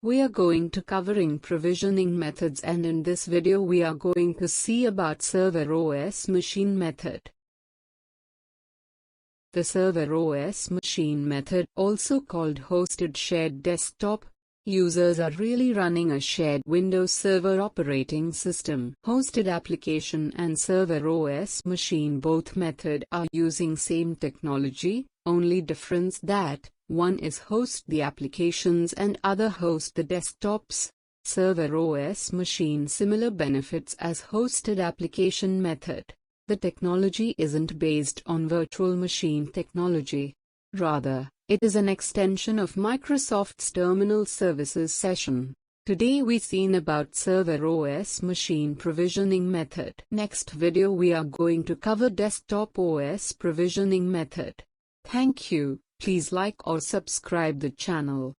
We are going to covering provisioning methods, and in this video we are going to see about server OS machine method. The server OS machine method, also called hosted shared desktop, users are really running a shared Windows Server operating system. Hosted application and server OS machine, both method are using same technology, only difference that one is host the applications and other host the desktops. Server OS machine similar benefits as hosted application method. The technology isn't based on virtual machine technology. Rather, it is an extension of Microsoft's Terminal Services session. Today we seen about server OS machine provisioning method. Next video we are going to cover desktop OS provisioning method. Thank you. Please like or subscribe the channel.